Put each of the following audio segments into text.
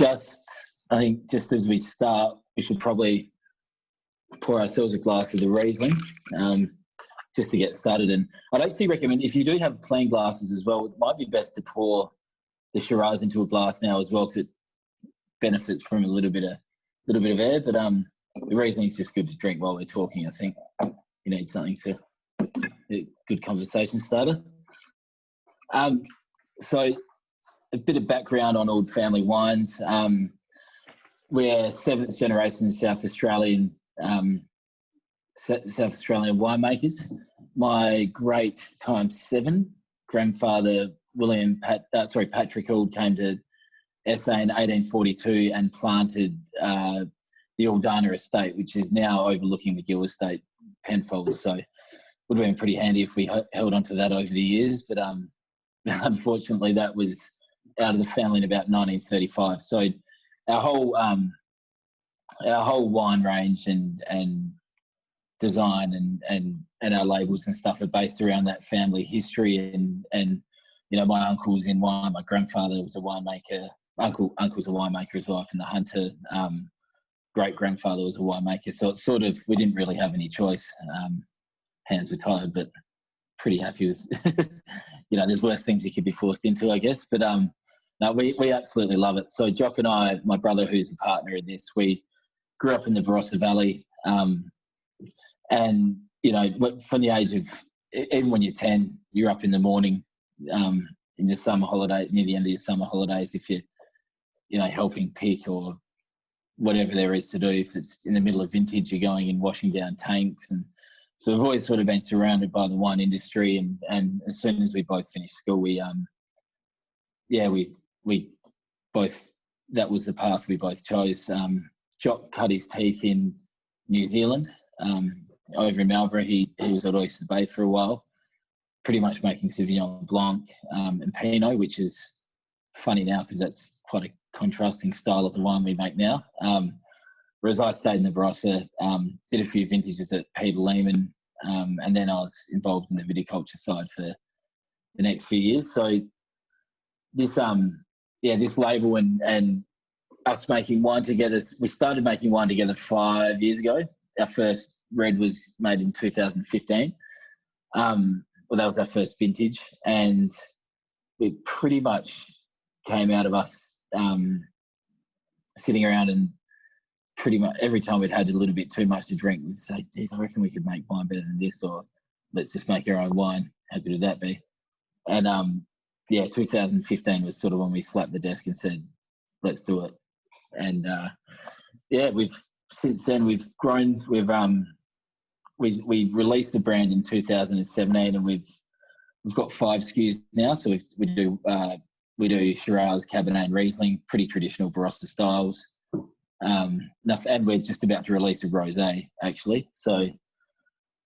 I think just as we start, we should probably pour ourselves a glass of the Riesling, just to get started. And I'd actually recommend, if you do have clean glasses as well, it might be best to pour the Shiraz into a glass now as well, because it benefits from a little bit of air. But the Riesling is just good to drink while we're talking. I think you need something to a good conversation starter. So a bit of background on Auld Family Wines. We're seventh generation South Australian winemakers. My great times seven grandfather Patrick Auld came to SA in 1842 and planted the Aldana estate, which is now overlooking McGill Estate, Penfold. So it would have been pretty handy if we held on to that over the years, but unfortunately that was out of the family in about 1935. So our whole wine range and design and our labels and stuff are based around that family history. And you know, my uncle's in wine, my grandfather was a winemaker, uncle's a winemaker as well, and the hunter, great grandfather was a winemaker. So it's sort of, we didn't really have any choice. Hands were tied, but pretty happy with you know, there's worse things you could be forced into, I guess. But no, we absolutely love it. So Jock and I, my brother who's a partner in this, we grew up in the Barossa Valley, and you know, from the age of, even when you're 10, you're up in the morning in the summer holiday, near the end of your summer holidays, if you're, you know, helping pick or whatever there is to do. If it's in the middle of vintage, you're going and washing down tanks. And so we've always sort of been surrounded by the wine industry. And as soon as we both finished school, we both, that was the path we both chose. Jock cut his teeth in New Zealand, over in Marlborough. He was at Oyster Bay for a while, pretty much making Sauvignon Blanc and Pinot, which is funny now because that's quite a contrasting style of the wine we make now. Whereas I stayed in the Barossa, did a few vintages at Peter Lehman, and then I was involved in the viticulture side for the next few years. So this this label and us making wine together, we started making wine together 5 years ago. Our first red was made in 2015. Well, that was our first vintage, and it pretty much came out of us sitting around, and pretty much every time we'd had a little bit too much to drink, we'd say, geez, I reckon we could make wine better than this, or let's just make our own wine. How good would that be? And 2015 was sort of when we slapped the desk and said, let's do it. And since then we've grown. We released the brand in 2017, and we've got 5 SKUs now. So we do Shiraz, Cabernet, and Riesling, pretty traditional Barossa styles. And we're just about to release a rosé actually, so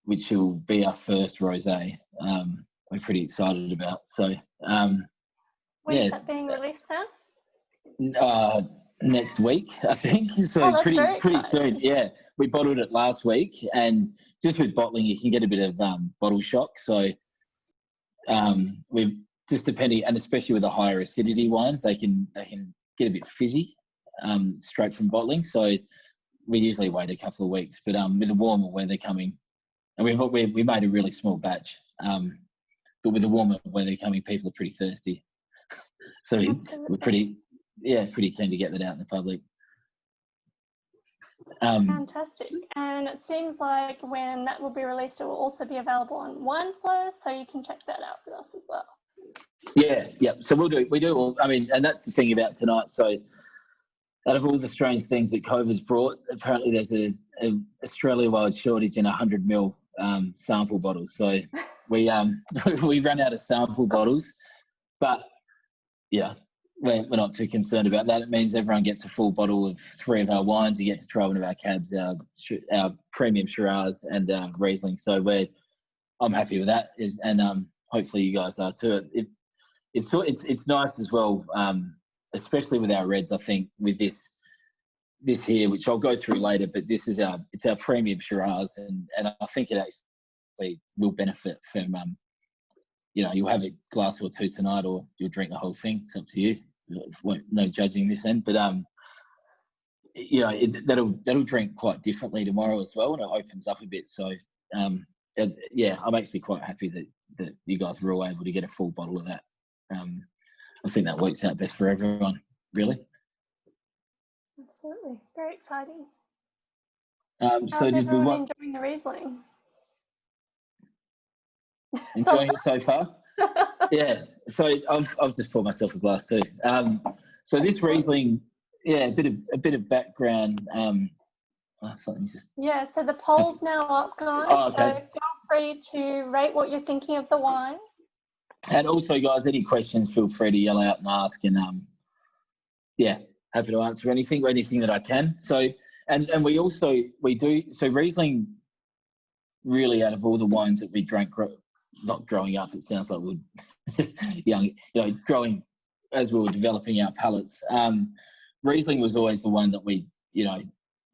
which will be our first rosé. We're pretty excited about. So when is that being released now? Next week, I think. So pretty soon. Yeah, we bottled it last week, and just with bottling, you can get a bit of bottle shock. So we've just depending, and especially with the higher acidity wines, they can get a bit fizzy straight from bottling. So we usually wait a couple of weeks, but with the warmer weather coming, and we made a really small batch, but with the warmer weather coming, people are pretty thirsty. So we're pretty keen to get that out in the public. Fantastic. And it seems like when that will be released, it will also be available on Wyflo, so you can check that out with us as well. Yeah. So we do all, I mean, and that's the thing about tonight. So out of all the strange things that COVID's brought, apparently there's a Australia-wide shortage in 100 ml sample bottles. So we run out of sample bottles, but yeah, we're not too concerned about that. It means everyone gets a full bottle of 3 of our wines. You get to try one of our cabs, our premium Shiraz and Riesling. So I'm happy with that, and hopefully you guys are too. It's nice as well, especially with our reds. I think with this here, which I'll go through later, but this is it's our premium Shiraz, and I think it actually will benefit from you'll have a glass or 2 tonight, or you'll drink the whole thing. It's up to you. no judging this end, but you know, that'll drink quite differently tomorrow as well, and it opens up a bit. So yeah, I'm actually quite happy that you guys were all able to get a full bottle of that. I think that works out best for everyone, really. Absolutely, very exciting. So how's everyone enjoying the Riesling? Enjoying it so far? Yeah. So I've just poured myself a glass too. So this Riesling, yeah, a bit of background. Something's just. Yeah. So the poll's now up, guys. Oh, okay. So feel free to rate what you're thinking of the wine. And also, guys, any questions, feel free to yell out and ask. And yeah, happy to answer anything that I can. So and we do. So Riesling, really, out of all the wines that we drank, not growing up, it sounds like we're young, you know, growing as we were developing our palates. Riesling was always the one that we, you know,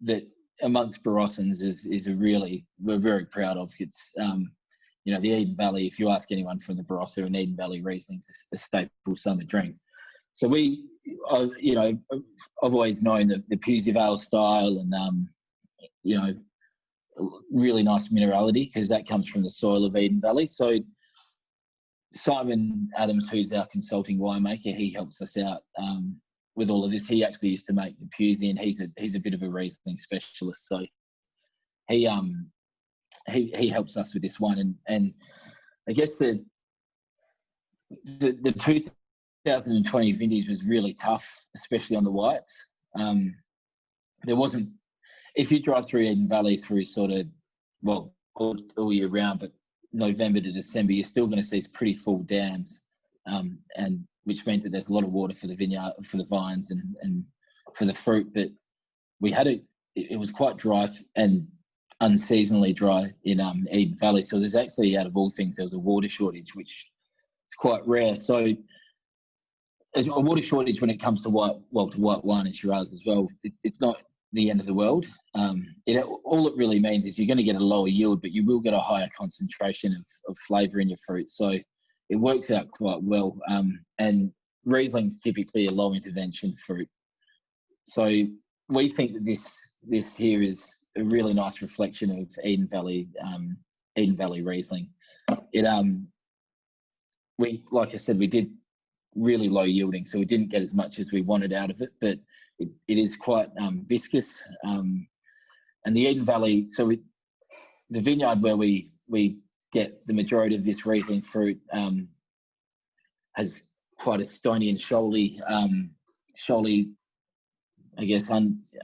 that amongst Barossans is a really, we're very proud of. It's, you know, the Eden Valley, if you ask anyone from the Barossa, and Eden Valley Riesling's a staple summer drink. So you know, I've always known the Pusey Vale style and, you know, really nice minerality because that comes from the soil of Eden Valley. So Simon Adams, who's our consulting winemaker, he helps us out with all of this. He actually used to make the Pusey, and he's a bit of a Riesling specialist. So he helps us with this one, and I guess the 2020 vintage was really tough, especially on the whites. There wasn't, if you drive through Eden Valley through sort of, well, all year round, but November to December, you're still going to see pretty full dams, and which means that there's a lot of water for the vineyard, for the vines, and for the fruit. But we had it was quite dry and unseasonally dry in Eden Valley. So there's actually, out of all things, there was a water shortage, which is quite rare. So there's a water shortage when it comes to white wine and Shiraz as well. It's not the end of the world. All it really means is you're going to get a lower yield, but you will get a higher concentration of flavour in your fruit. So it works out quite well. And Riesling's typically a low intervention fruit. So we think that this here is a really nice reflection of Eden Valley Riesling. Like I said, we did really low yielding, so we didn't get as much as we wanted out of it, but it is quite viscous. And the Eden Valley, so the vineyard where we get the majority of this Riesling fruit has quite a stony and shoaly, I guess,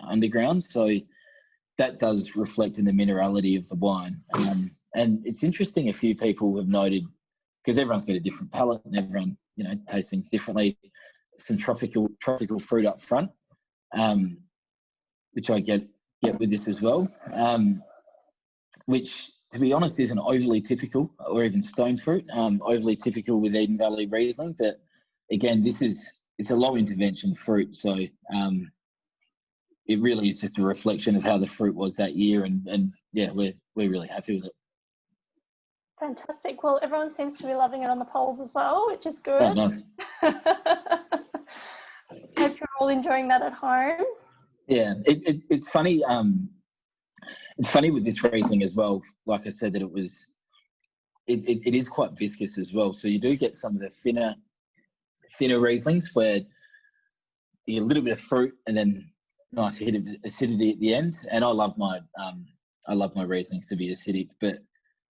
underground. So that does reflect in the minerality of the wine. And it's interesting, a few people have noted, because everyone's got a different palate and everyone, you know, tastes things differently, some tropical fruit up front, which I get with this as well, which, to be honest, isn't overly typical, or even stone fruit, overly typical with Eden Valley Riesling. But again, it's a low intervention fruit, so it really is just a reflection of how the fruit was that year, and yeah, we're really happy with it. Fantastic. Well, everyone seems to be loving it on the polls as well, which is good. Oh, nice. Hope you're all enjoying that at home. Yeah, it's funny. It's funny with this Riesling as well. Like I said, that it is quite viscous as well. So you do get some of the thinner Rieslings where you get a little bit of fruit and then nice hit of acidity at the end. And I love my Rieslings to be acidic, but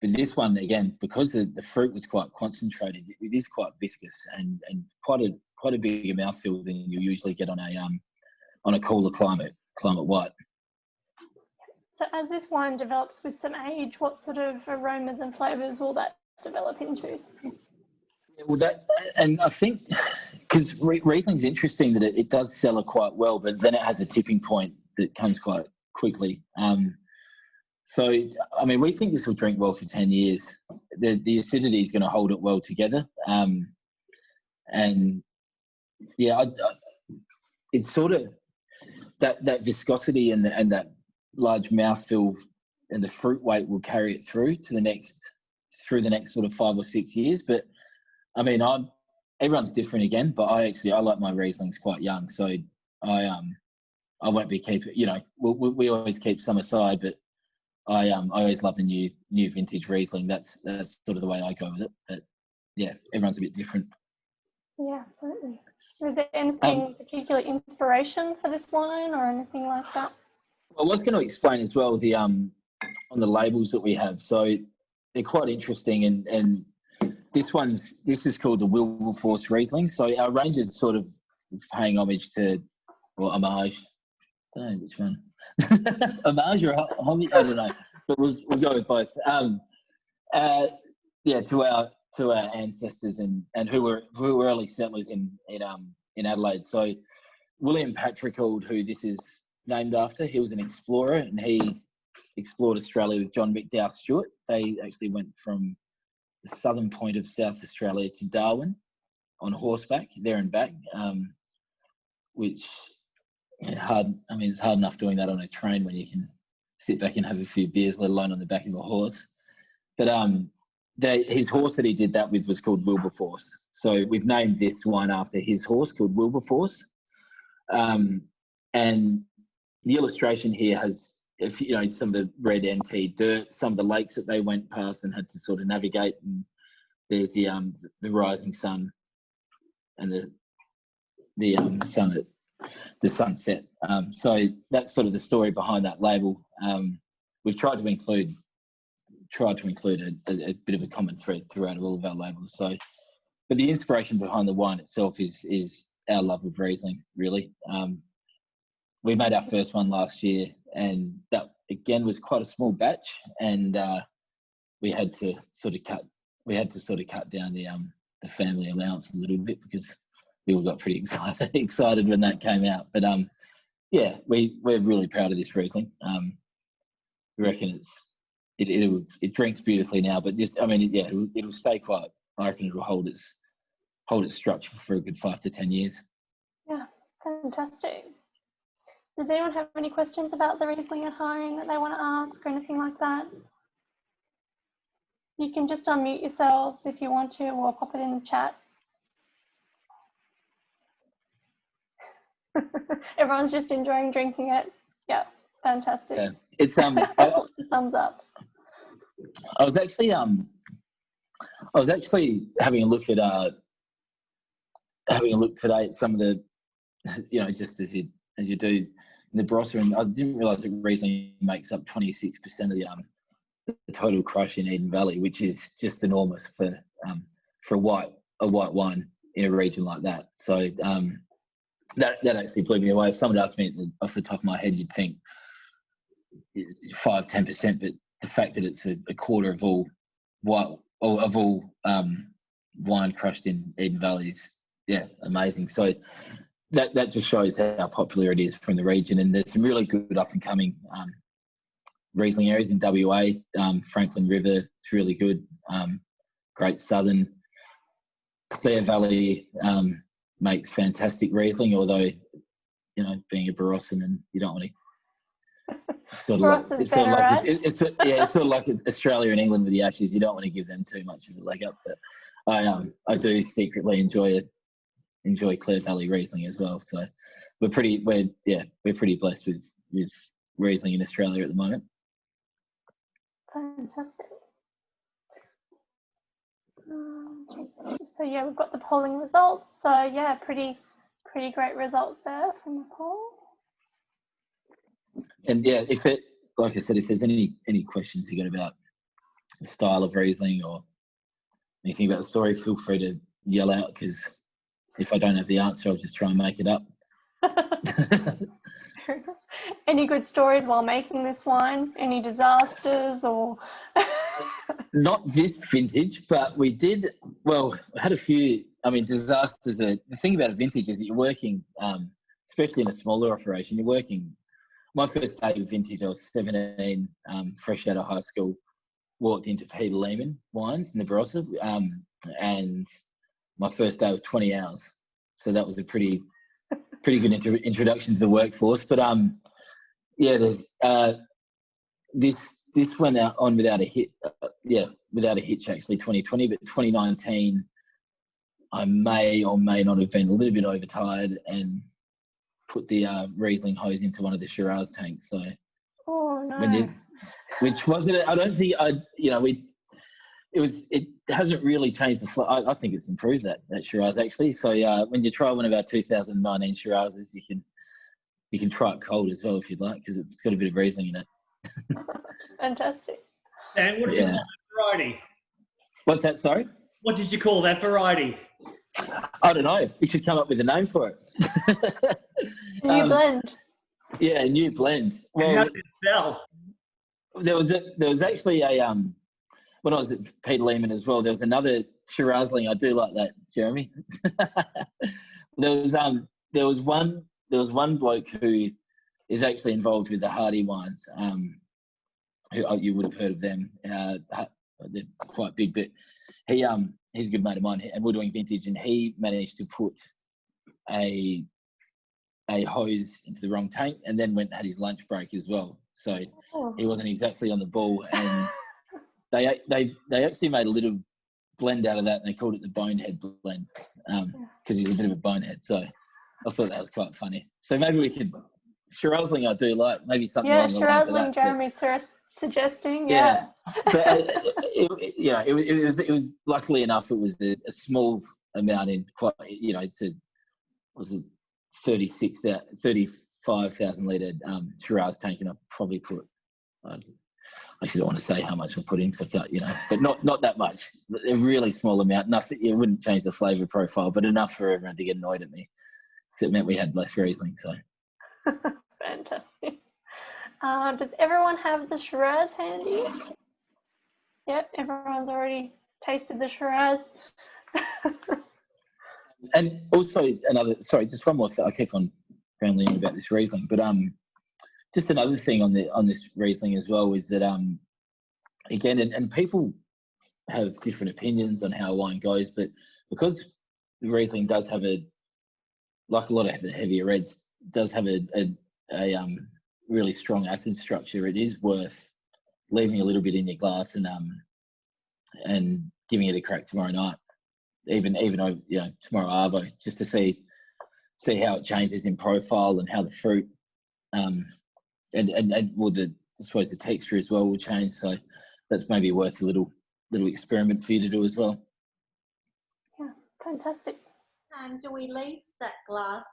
this one, again, because the fruit was quite concentrated, it is quite viscous and quite a bigger mouthfeel than you usually get on a cooler climate white. So as this wine develops with some age, what sort of aromas and flavours will that develop into? Well, and I think, because Riesling's interesting that it does cellar quite well, but then it has a tipping point that comes quite quickly. So, I mean, we think this will drink well for 10 years. The acidity is going to hold it well together. And yeah, it's sort of that viscosity and that large mouthfeel and the fruit weight will carry it through the next sort of 5 or 6 years. But I mean, everyone's different again, but I like my Rieslings quite young, so I won't be keeping. You know, we always keep some aside, but I always love the new vintage Riesling. That's sort of the way I go with it. But yeah, everyone's a bit different. Yeah, absolutely. Was there anything particular inspiration for this wine or anything like that? I was going to explain as well the on the labels that we have. So they're quite interesting, and this is called the Wilberforce Riesling. So our range is sort of paying homage to, or homage. I don't know which one. Homage or homage? I don't know, but we'll go with both. Yeah, to our ancestors and who were early settlers in Adelaide. So William Patrick Auld, who this is named after, he was an explorer and he explored Australia with John McDowell Stewart. They actually went from the southern point of South Australia to Darwin on horseback, there and back, which hard. I mean, it's hard enough doing that on a train when you can sit back and have a few beers, let alone on the back of a horse. But his horse that he did that with was called Wilberforce. So we've named this wine after his horse called Wilberforce. And the illustration here has, some of the red NT dirt, some of the lakes that they went past and had to sort of navigate. And there's the rising sun and the sunset. So that's sort of the story behind that label. We've tried to include a bit of a common thread throughout all of our labels. So, but the inspiration behind the wine itself is our love of Riesling, really. We made our first one last year, and that again was quite a small batch, and we had to sort of cut down the family allowance a little bit because we all got pretty excited when that came out. But yeah, we're really proud of this Riesling. We reckon it drinks beautifully now, but this, I mean, yeah, it'll stay quiet. I reckon it'll hold its structure for a good 5 to 10 years. Yeah, fantastic. Does anyone have any questions about the Riesling at home that they want to ask or anything like that? You can just unmute yourselves if you want to, or pop it in the chat. Everyone's just enjoying drinking it. Yeah, fantastic. Yeah. It's thumbs up. I was actually having a look today at some of the, just as you do in the Barossa, and I didn't realise that Riesling makes up 26% of the total crush in Eden Valley, which is just enormous for a white wine in a region like that. So that actually blew me away. If someone asked me off the top of my head, you'd think it's 5-10%, but the fact that it's a quarter of all wine crushed in Eden Valley is, yeah, amazing. So that just shows how popular it is from the region. And there's some really good up and coming Riesling areas in WA. Franklin River, it's really good. Great Southern. Clare Valley makes fantastic Riesling, although, being a Barossan, and you don't want to. It's sort of like Australia and England with the Ashes. You don't want to give them too much of a leg up, but I do secretly enjoy Clare Valley Riesling as well. So we're pretty blessed with Riesling in Australia at the moment. Fantastic. So yeah, we've got the polling results. So yeah, pretty great results there from the poll. And yeah, like I said, if there's any questions you got about the style of Riesling or anything about the story, feel free to yell out, because if I don't have the answer, I'll just try and make it up. Any good stories while making this wine? Any disasters or? Not this vintage, but we did. Well, I had a few. I mean, disasters. The thing about a vintage is that you're working, especially in a smaller operation. You're working. My first day of vintage, I was 17, fresh out of high school. Walked into Peter Lehman Wines in the Barossa, and my first day was 20 hours. So that was a pretty good introduction to the workforce. But yeah, there's this went on without a hitch, actually 2020, but 2019 I may or may not have been a little bit overtired and put the Riesling hose into one of the Shiraz tanks. So, Oh no. which wasn't it? I don't think it hasn't really changed the flow. I think it's improved that Shiraz actually. So when you try one of our 2019 Shirazes, you can try it cold as well if you'd like, because it's got a bit of Riesling in it. Fantastic. And what did you call that variety? What's that? Sorry. What did you call that variety? I don't know. You should come up with a name for it. New blend. Yeah, a new blend. Well, and how did it sell? There was actually a when I was at Peter Lehman as well. There was another Shirazling. I do like that, Jeremy. There was one bloke who is actually involved with the Hardy wines. Who you would have heard of them. They're quite big, but he's a good mate of mine, and we're doing vintage, and he managed to put a hose into the wrong tank, and then went and had his lunch break as well. So he wasn't exactly on the ball, and they actually made a little blend out of that, and they called it the Bonehead blend because he's a bit of a bonehead. So I thought that was quite funny. So maybe we could Shirazling. I do like maybe something. Yeah, along the lines of Shirazling. that, Jeremy's suggesting. Yeah. But it was luckily enough. It was a small amount in quite. It's was a 35,000 litre Shiraz tank, and I probably put. I actually don't want to say how much I put in, so but not that much. A really small amount. Nothing. It wouldn't change the flavour profile, but enough for everyone to get annoyed at me, because it meant we had less Riesling. So. Fantastic. Does everyone have the Shiraz handy? Yep, everyone's already tasted the Shiraz. And also just one more thing. I keep on rambling about this Riesling, but just another thing on this Riesling as well is that again, and people have different opinions on how wine goes, but because the Riesling does have like a lot of the heavier reds, does have a really strong acid structure, it is worth leaving a little bit in your glass and giving it a crack tomorrow night, even tomorrow arvo, just to see how it changes in profile and how the fruit and I suppose the texture as well will change. So that's maybe worth a little experiment for you to do as well. Yeah, fantastic. Do we leave that glass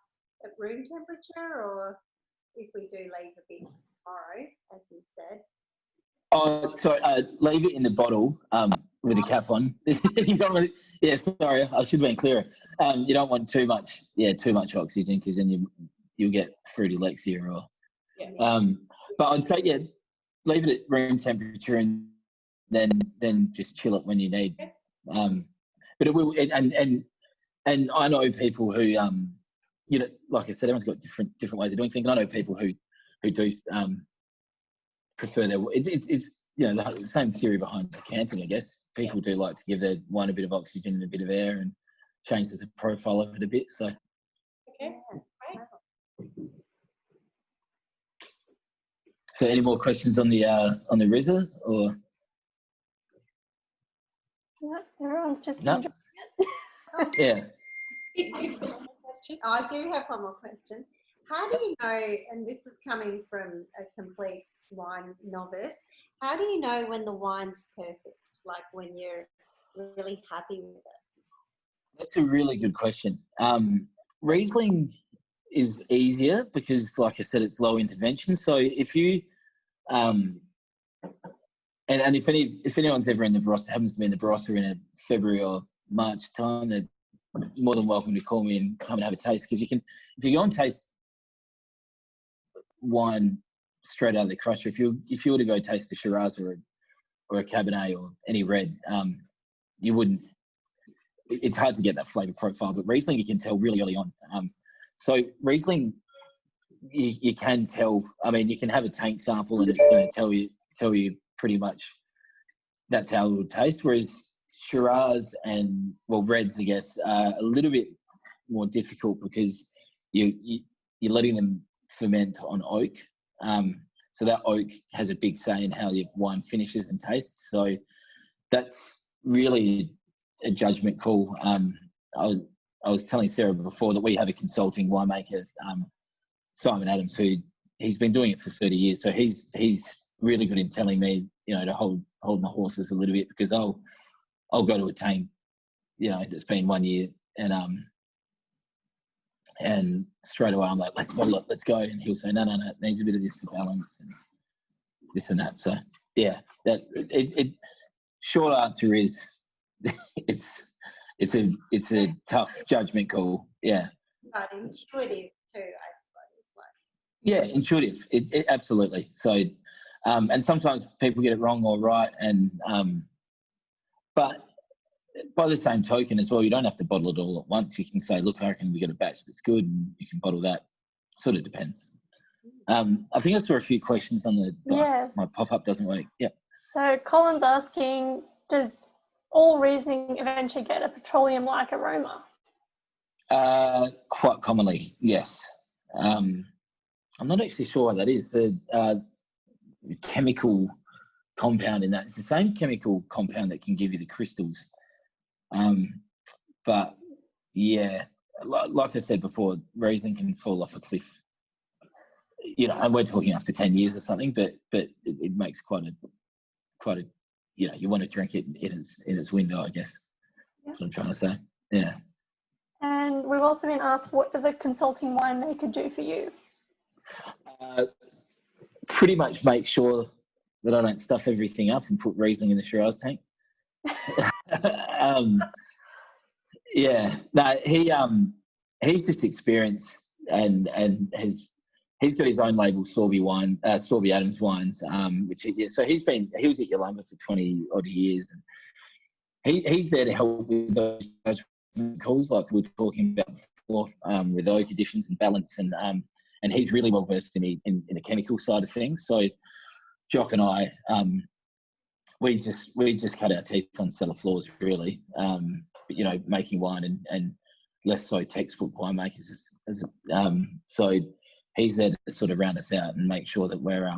at room temperature, or if we do leave a bit tomorrow, as you said? Oh, sorry. Leave it in the bottle with the cap on. You don't want to, sorry, I should have been clearer. You don't want too much oxygen, because then you'll get fruity lexia or. But I'd say leave it at room temperature and then just chill it when you need. But it will, and I know people who like I said, everyone's got different ways of doing things. I know people who do prefer their. It's the same theory behind decanting, I guess. People do like to give their wine a bit of oxygen and a bit of air and change the profile of it a bit. So. Okay, great. So, any more questions on the Rizza or? No, everyone's just enjoying it. Yeah. I do have one more question. How do you know, and this is coming from a complete wine novice, how do you know when the wine's perfect? Like when you're really happy with it? That's a really good question. Riesling is easier because, like I said, it's low intervention. So if you, and if anyone's ever in the Barossa, happens to be in the Barossa in a February or March time, they're more than welcome to call me and come and have a taste, because if you go and taste wine straight out of the crusher, if you were to go taste a Shiraz or a Cabernet or any red, you wouldn't. It's hard to get that flavour profile, but Riesling you can tell really early on. So Riesling, you can tell. I mean, you can have a tank sample and it's going to tell you pretty much that's how it would taste. Whereas Shiraz and reds, I guess, are a little bit more difficult because you're letting them ferment on oak. So that oak has a big say in how your wine finishes and tastes. So that's really a judgment call. I was telling Sarah before that we have a consulting winemaker, Simon Adams, who he's been doing it for 30 years. So he's really good in telling me, you know, to hold my horses a little bit, because I'll go to a tank, you know, that's been 1 year, and straight away I'm like, let's bottle it, let's go. And he'll say, no, it needs a bit of this to balance and this and that. So yeah, that it short answer is it's a tough judgment call. Yeah. But intuitive too, I suppose. Like. Yeah, intuitive. It absolutely. So, and sometimes people get it wrong or right, and but by the same token as well, you don't have to bottle it all at once. You can say, look, I reckon we got a batch that's good, and you can bottle that. Sort of depends. I think I saw a few questions on the. My pop-up doesn't work. Yeah. So Colin's asking, does all Riesling eventually get a petroleum-like aroma? Quite commonly, yes. I'm not actually sure what that is. The chemical compound in that, it's the same chemical compound that can give you the crystals. But yeah, like I said before, Riesling can fall off a cliff. You know, and we're talking after 10 years or something, but it makes quite a, you know, you want to drink it in its window, I guess. That's what I'm trying to say. Yeah. And we've also been asked, what does a consulting winemaker do for you? Pretty much make sure that I don't stuff everything up and put Riesling in the Shiraz tank. Yeah, no, he's just experienced and he's got his own label, Strawbridge Adams Wines, which so he was at Yalumba for 20 odd years, and he's there to help with those judgment calls like we were talking about before, with oak additions and balance, and he's really well versed in the chemical side of things. So Jock and I, we just cut our teeth on cellar floors, really. You know, making wine and less so textbook winemakers. So he's there to sort of round us out and make sure that we're,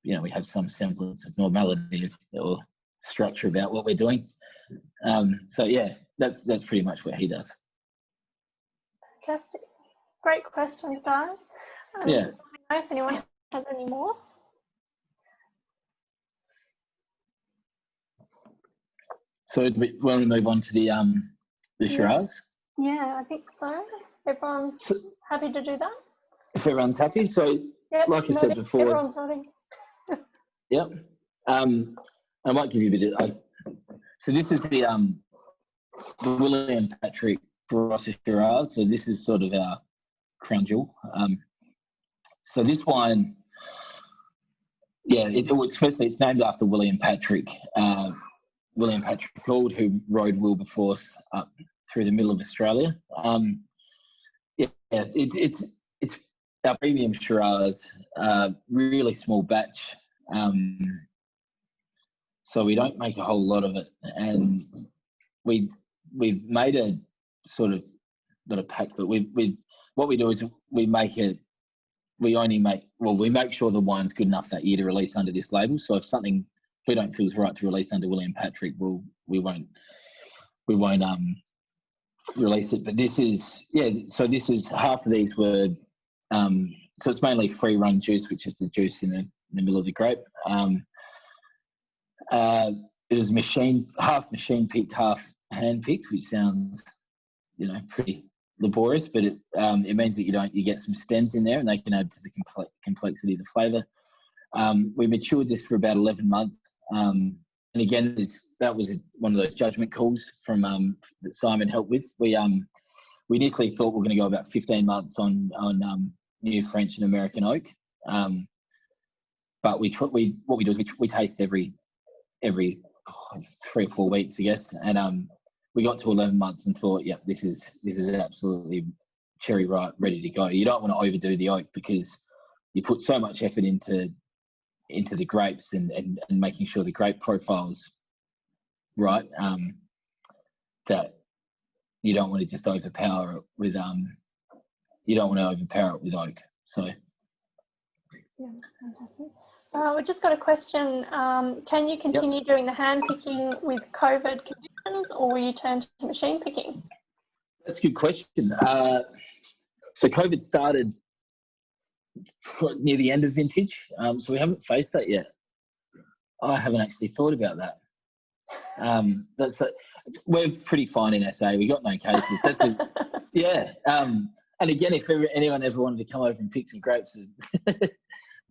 you know, we have some semblance of normality or structure about what we're doing. So yeah, that's pretty much what he does. Fantastic. Great questions, guys. Yeah. Let me know if anyone has any more. So we want to move on to the Shiraz? Yeah, I think so. Everyone's happy to do that? If everyone's happy. So like I said before. Everyone's nodding. Yep. I might give you a bit of... so this is the William Patrick Barossa Shiraz. So this is sort of our crown jewel. So this wine, firstly, it's named after William Patrick. William Patrick Auld, who rode Wilberforce up through the middle of Australia. It's our premium Shiraz, really small batch. So we don't make a whole lot of it, and we've made a sort of, not a pack, but what we do is we make sure the wine's good enough that year to release under this label. So if we don't feel is right to release under William Patrick, we won't release it. But this is so this is half of these were so it's mainly free run juice, which is the juice in the middle of the grape. It was half machine picked, half hand picked, which sounds, you know, pretty laborious, but it means that you get some stems in there, and they can add to the complexity of the flavour. We matured this for about 11 months. And again, that was one of those judgment calls from that Simon helped with. We initially thought we were going to go about 15 months on new French and American oak, but what we do is we taste every 3 or 4 weeks, I guess, and we got to 11 months and thought, yeah, this is absolutely cherry ripe, ready to go. You don't want to overdo the oak because you put so much effort into the grapes and making sure the grape profile's right, that you don't want to just overpower it with oak. So yeah, fantastic. We just got a question. Can you continue doing the hand picking with COVID? wines, or will you turn to machine picking? That's a good question. So COVID started near the end of vintage, so we haven't faced that yet. I haven't actually thought about that. We're pretty fine in SA. We got no cases. Yeah. And again, if anyone ever wanted to come over and pick some grapes,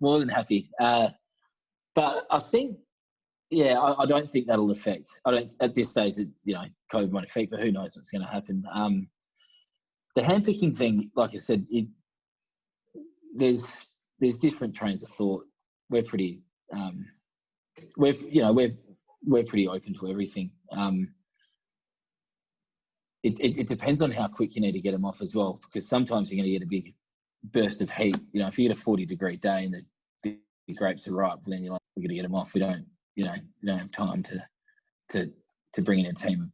more than happy. But I think, yeah, I don't think that'll affect. I don't at this stage. COVID won't affect, but who knows what's going to happen. The hand picking thing, like I said, there's different trains of thought. We're pretty, we're pretty open to everything. It depends on how quick you need to get them off as well, because sometimes you're going to get a big burst of heat. If you get a 40-degree day and the grapes are ripe, then you're like, we're going to get them off. We don't have time to bring in a team of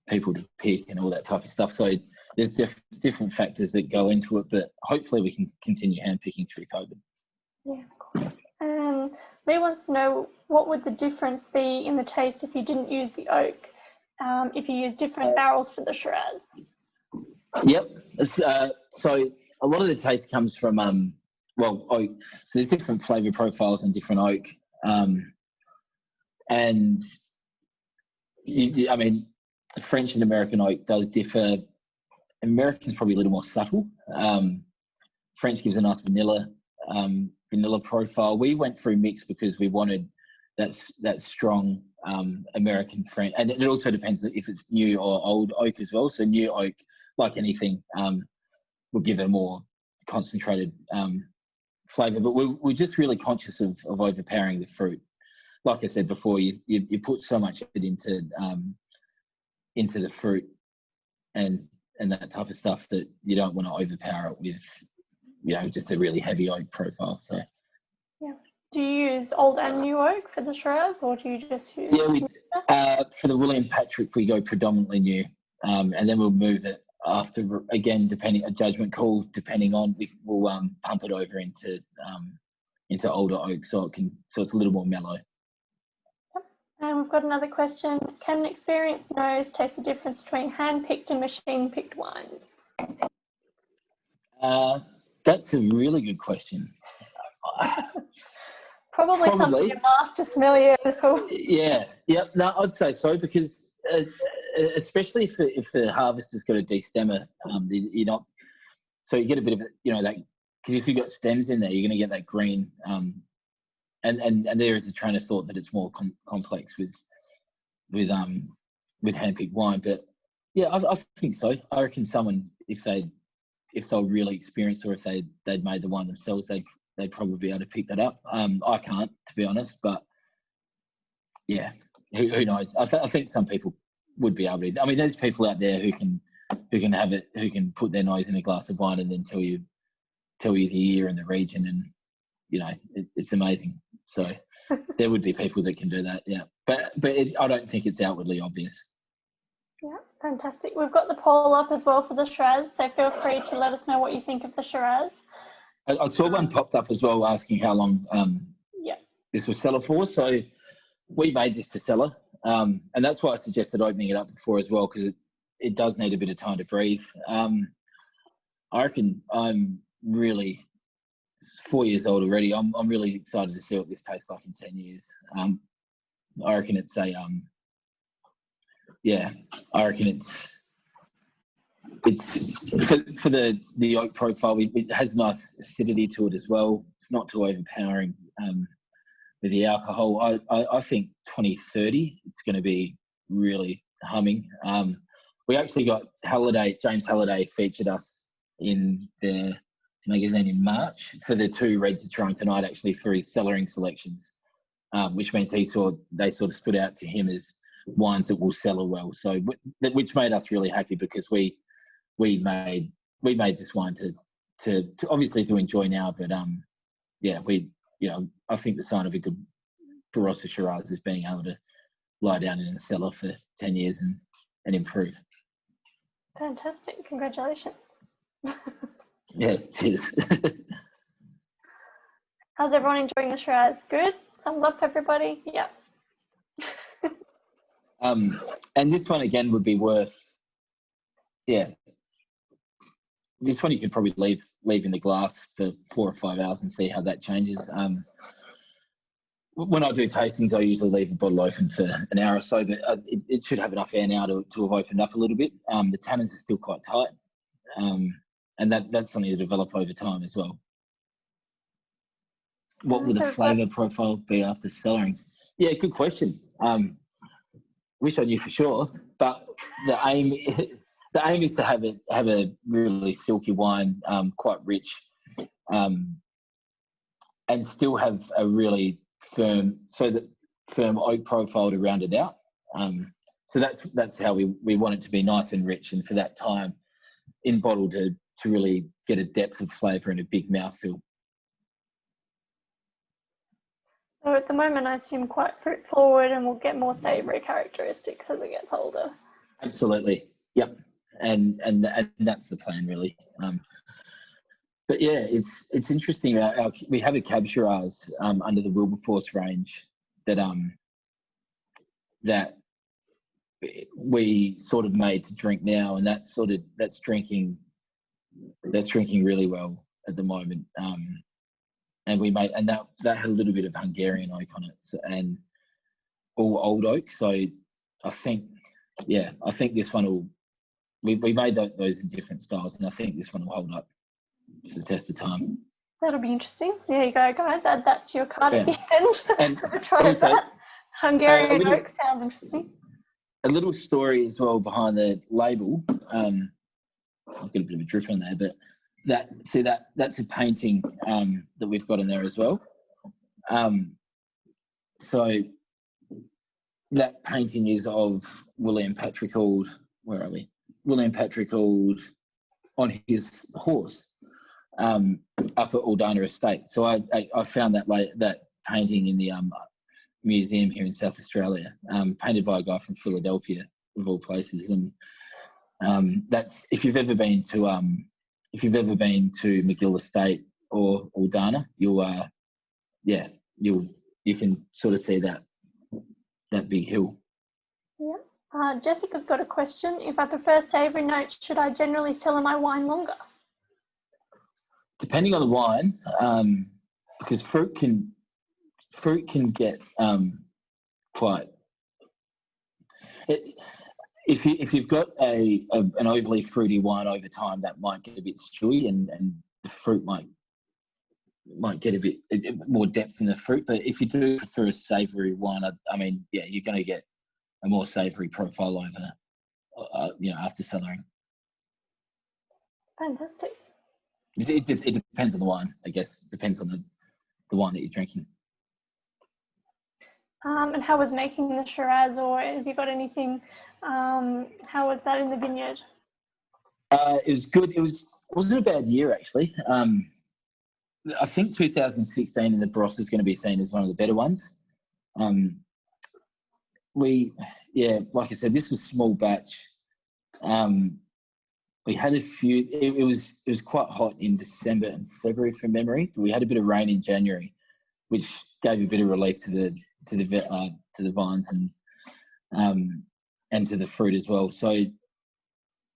people to pick and all that type of stuff. So there's different factors that go into it, but hopefully we can continue hand picking through COVID. Yeah, of course. And Lee wants to know, what would the difference be in the taste if you didn't use the oak, if you use different barrels for the Shiraz? Yep. So a lot of the taste comes from oak. So there's different flavour profiles on different oak, and I mean, French and American oak does differ. American's probably a little more subtle. French gives a nice vanilla profile. We went through mix because we wanted that strong American French, and it also depends if it's new or old oak as well. So new oak, like anything, will give a more concentrated flavour. But we're just really conscious of overpowering the fruit. Like I said before, you put so much of it into the fruit and that type of stuff that you don't want to overpower it with, just a really heavy oak profile. So yeah. Do you use old and new oak for the Shiraz, or do you just use? Yeah, for the William Patrick, we go predominantly new, and then we'll move it after. Again, depending a judgment call, depending on we'll pump it over into older oak, so it's a little more mellow. And we've got another question. Can an experienced nose taste the difference between hand-picked and machine-picked wines? That's a really good question. Probably some of your master sommeliers. Yeah. No, I'd say so, because especially if the harvester's got a destemmer, you're not. So you get a bit of that, because if you've got stems in there, you're going to get that green. And there is a train of thought that it's more complex with hand-picked wine, but yeah, I think so. I reckon someone, if they're really experienced, or if they'd made the wine themselves, they'd probably be able to pick that up. I can't, to be honest, but yeah, who knows? I think some people would be able to. I mean, there's people out there who can have it, who can put their nose in a glass of wine and then tell you the year and the region, and it's amazing. So there would be people that can do that, yeah. But I don't think it's outwardly obvious. Yeah, fantastic. We've got the poll up as well for the Shiraz, so feel free to let us know what you think of the Shiraz. I saw one popped up as well asking how long this was cellar for. So we made this to cellar, and that's why I suggested opening it up before as well, because it does need a bit of time to breathe. I reckon I'm really 4 years old already. I'm really excited to see what this tastes like in 10 years. I reckon it's I reckon it's for the oak profile. It has nice acidity to it as well. It's not too overpowering with the alcohol. I think 2030 it's going to be really humming. We actually got James Halliday featured us in the magazine in March for the two Reds are trying tonight, actually, for his cellaring selections, which means they sort of stood out to him as wines that will cellar well. So which made us really happy, because we made this wine to obviously to enjoy now, but I think the sign of a good Barossa Shiraz is being able to lie down in a cellar for 10 years and improve. Fantastic, congratulations. Yeah, cheers. How's everyone enjoying the Shiraz? Good? Thumbs up, everybody? Yep. And this one again would be worth, this one you could probably leave in the glass for 4 or 5 hours and see how that changes. When I do tastings, I usually leave a bottle open for an hour or so, but it should have enough air now to have opened up a little bit. The tannins are still quite tight, and that's something to develop over time as well. What would the flavour profile be after cellaring? Yeah, good question. Wish I knew for sure, but the aim is to have a really silky wine, quite rich, and still have a really firm oak profile to round it out. So that's how we want it to be, nice and rich, and for that time in bottle to really get a depth of flavour and a big mouthfeel. So at the moment, I assume quite fruit forward, and we'll get more savoury characteristics as it gets older. Absolutely, yep, and that's the plan really. But yeah, it's interesting. We have a Cab Shiraz under the Wilberforce range that we sort of made to drink now, and that's drinking really well at the moment. And we made, and that had a little bit of Hungarian oak on it, and all old oak. So I think this one will. We made those in different styles, and I think this one will hold up to the test of time. That'll be interesting. There you go, guys. Add that to your cart at the end. And try also, that. Hungarian oak sounds interesting. A little story as well behind the label. I've got a bit of a drip on there, but that's a painting that we've got in there as well. So that painting is of William Patrick Auld. Where are we? William Patrick Auld on his horse up at Aldana Estate. So I found that painting in the museum here in South Australia, painted by a guy from Philadelphia, of all places. And that's if you've ever been to McGill Estate or Aldana, you can sort of see that big hill. Yeah. Jessica's got a question. If I prefer savoury notes, should I generally cellar my wine longer? Depending on the wine, because fruit can get quite. If you've got an overly fruity wine over time, that might get a bit stewy, and the fruit might get a bit more depth in the fruit. But if you do prefer a savoury wine, you're going to get a more savoury profile over, after cellaring. Fantastic. It depends on the wine, I guess. It depends on the wine that you're drinking. And how was making the Shiraz, or have you got anything? How was that in the vineyard? It was good. Wasn't a bad year actually. I think 2016 in the Barossa is going to be seen as one of the better ones. Like I said, this was small batch. We had a few. It was quite hot in December and February from memory. We had a bit of rain in January, which gave a bit of relief to the vines and to the fruit as well. So we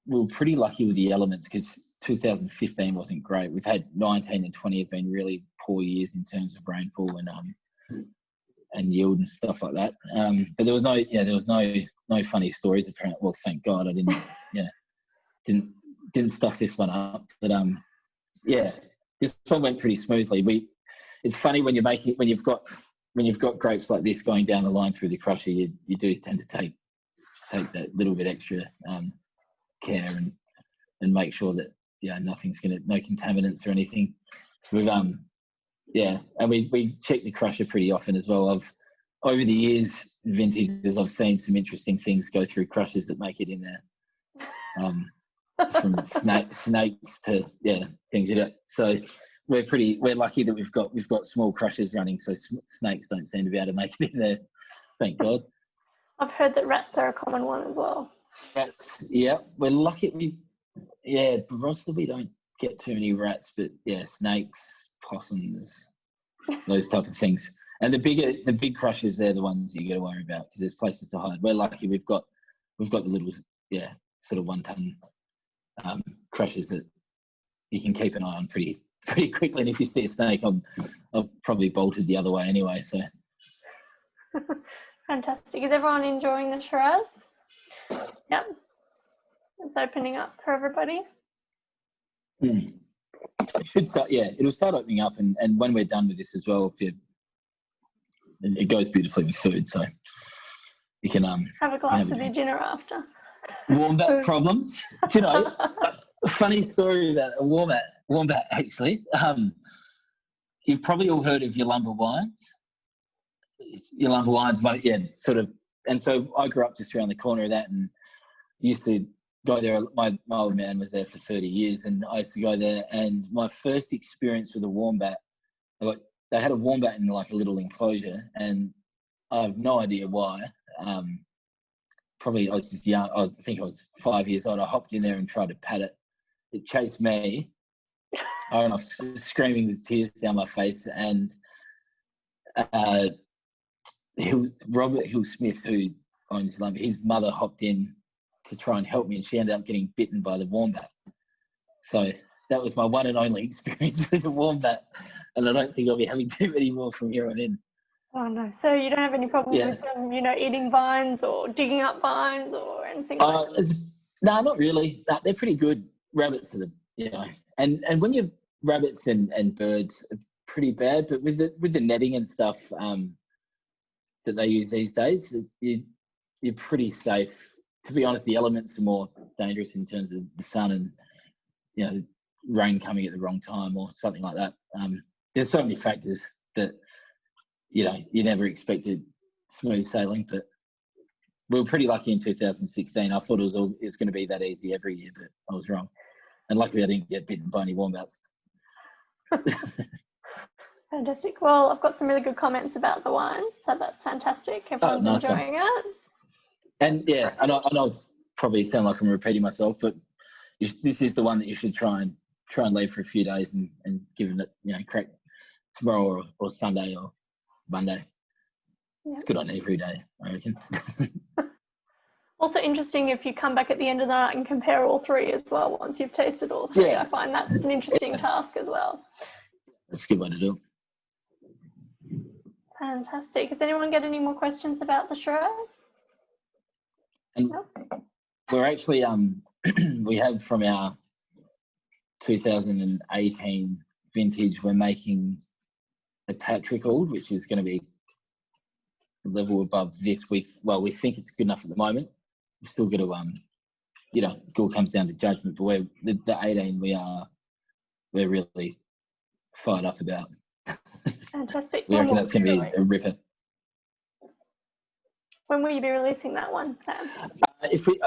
were pretty lucky with the elements because 2015 wasn't great. We've had 19 and 20 have been really poor years in terms of rainfall and yield and stuff like that. But there was no funny stories apparently. Well, thank God I didn't stuff this one up. But this one went pretty smoothly. It's funny when you've got grapes like this going down the line through the crusher, you do tend to take that little bit extra care and make sure that no contaminants or anything. And we check the crusher pretty often as well. Over the years, vintages, I've seen some interesting things go through crushers that make it in there. From snakes to things you don't. So we're lucky that we've got small crushers running, so snakes don't seem to be able to make it in there. Thank God. I've heard that rats are a common one as well. Rats, we're lucky. Barossa we don't get too many rats, but snakes, possums, those type of things. And the big crushers, they're the ones you got to worry about because there's places to hide. We're lucky we've got the little, sort of 1 ton crushers that you can keep an eye on pretty quickly. And if you see a snake, I've probably bolted the other way anyway. So fantastic. Is everyone enjoying the Shiraz? Yep. It's opening up for everybody. It should start. Yeah, it'll start opening up, and when we're done with this as well, it goes beautifully with food. So you can have a glass with your dinner after. Wombat problems. Do you know? Funny story about a wombat actually. You've probably all heard of Yalumba Wines. Yalumba Wines, sort of. And so I grew up just around the corner of that, and used to go there. My old man was there for 30 years, and I used to go there. And my first experience with a wombat, they had a wombat in like a little enclosure, and I have no idea why. Probably I was just young. I think I was 5 years old. I hopped in there and tried to pat it. It chased me. I went off screaming with tears down my face, and Robert Hill Smith, who owns Lumber, his mother hopped in to try and help me, and she ended up getting bitten by the wombat. So that was my one and only experience with the wombat, and I don't think I'll be having too many more from here on in. Oh no! So you don't have any problems with them, eating vines or digging up vines or anything like that? No, not really. No, they're pretty good. Rabbits are and when you rabbits and birds are pretty bad, but with the netting and stuff that they use these days, you're pretty safe. To be honest, the elements are more dangerous in terms of the sun and rain coming at the wrong time or something like that. There's so many factors that you never expected smooth sailing, but we were pretty lucky in 2016. I thought it was going to be that easy every year, but I was wrong. And luckily I didn't get bitten by any wombats. Fantastic. Well, I've got some really good comments about the wine, so that's fantastic. Everyone's enjoying it. And and I probably sound like I'm repeating myself, but this is the one that you should try and leave for a few days and give it crack tomorrow or Sunday or Monday. Yeah. It's good on every day, I reckon. Also interesting if you come back at the end of the night and compare all three as well once you've tasted all three. Yeah. I find that's an interesting task as well. That's a good way to do it. Fantastic. Has anyone got any more questions about the Shiraz? No? We're actually we have from our 2018 vintage, we're making a Patrick Auld, which is going to be a level above this. We think it's good enough at the moment. We've still got to it all comes down to judgment, but we're the 18 we're really fired up about. Fantastic. We reckon that's going to be a ripper. When will you be releasing that one, Sam? If we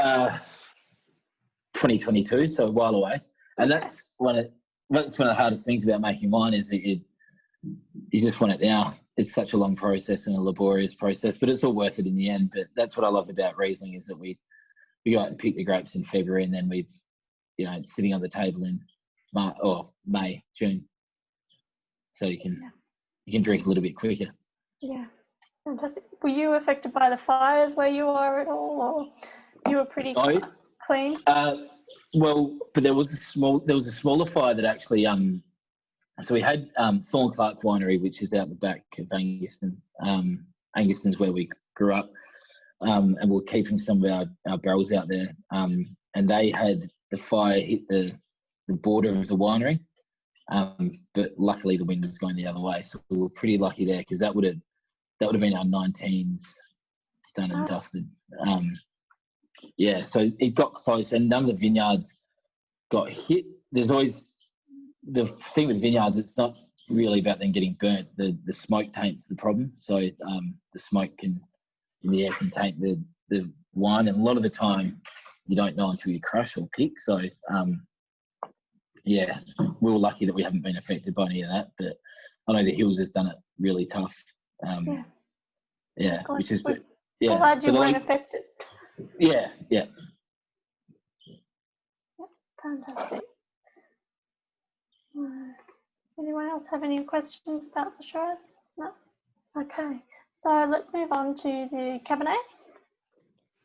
2022, so a while away, and that's one of the hardest things about making wine is that you just want it now. It's such a long process and a laborious process, but it's all worth it in the end. But that's what I love about Riesling is that we go out and pick the grapes in February, and then it's sitting on the table in May, June, so you can drink a little bit quicker. Yeah. Fantastic. Were you affected by the fires where you are at all, or you were pretty clean? Well, but there was a smaller fire that actually so we had Thorn Clark Winery, which is out the back of Anguston. Anguston's where we grew up, and we're keeping some of our barrels out there. And they had the fire hit the border of the winery, but luckily the wind was going the other way, so we were pretty lucky there because that would have been our 19s done and dusted. So it got close, and none of the vineyards got hit. There's always the thing with vineyards, it's not really about them getting burnt. The smoke taints the problem. So the smoke in the air can taint the wine, and a lot of the time you don't know until you crush or pick. So we were lucky that we haven't been affected by any of that. But I know the Hills has done it really tough. Which is good. Yeah, glad you weren't affected. Yeah. Yep, fantastic. Anyone else have any questions about the Shiraz? No? Okay, so let's move on to the Cabernet.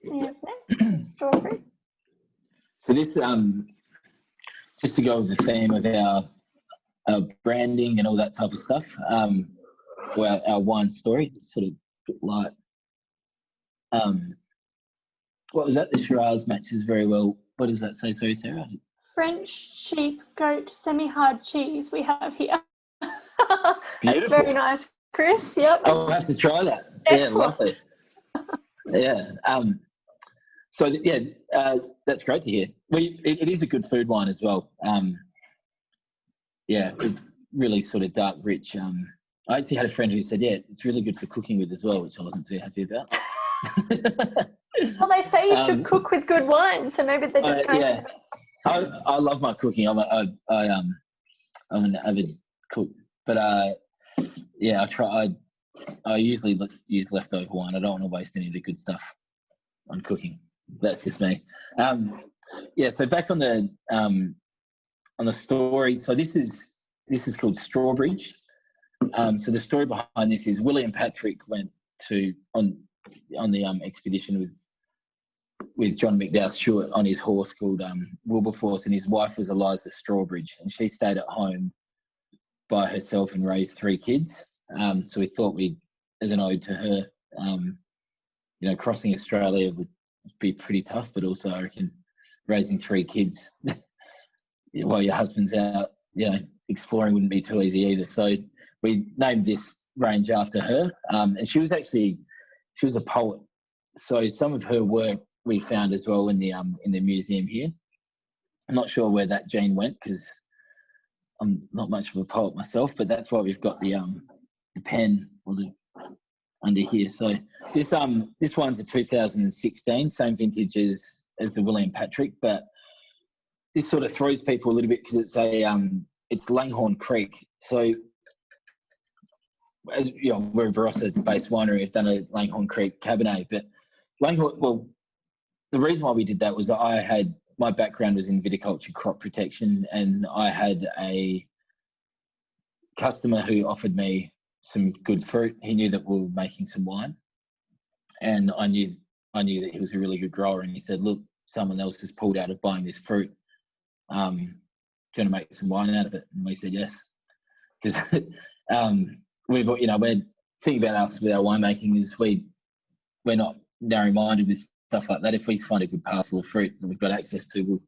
Yes, next, Strawbridge. So this, just to go with the theme of our branding and all that type of stuff, or our wine story, it's sort of a bit light. What was that? The Shiraz matches very well. What does that say? Sorry, Sarah. French sheep goat semi-hard cheese we have here. That's Beautiful. very nice, Chris. Yep. I'll have to try that. Excellent. Yeah, lovely. Yeah. So yeah, that's great to hear. It is a good food wine as well. Yeah, it's really sort of dark, rich. I actually had a friend who said, yeah, it's really good for cooking with as well, which I wasn't too happy about. Well, they say you should cook with good wine, so maybe they're just going for the best. I love my cooking. I'm an avid cook, but yeah, I usually use leftover wine. I don't want to waste any of the good stuff on cooking. That's just me. Yeah. So back on the story. So this is called Strawbridge. So the story behind this is William Patrick went on the expedition with John McDowell Stewart on his horse called Wilberforce, and his wife was Eliza Strawbridge, and she stayed at home by herself and raised 3 kids. So we thought as an ode to her, crossing Australia would be pretty tough, but also I reckon raising 3 kids while your husband's out, exploring wouldn't be too easy either. So we named this range after her, and she was a poet. So some of her work we found as well in the museum here. I'm not sure where that gene went because I'm not much of a poet myself, but that's why we've got the pen under here. So this one's a 2016, same vintage as the William Patrick, but this sort of throws people a little bit because it's Langhorne Creek. So as you know, we're a Barossa-based winery. We've done a Langhorne Creek Cabernet, but Langhorne. Well, the reason why we did that was that my background was in viticulture, crop protection, and I had a customer who offered me some good fruit. He knew that we were making some wine, and I knew that he was a really good grower. And he said, "Look, someone else has pulled out of buying this fruit. Do you want to make some wine out of it?" And we said yes, because we're thinking about us with our winemaking is we're not narrow-minded with stuff like that. If we find a good parcel of fruit that we've got access to,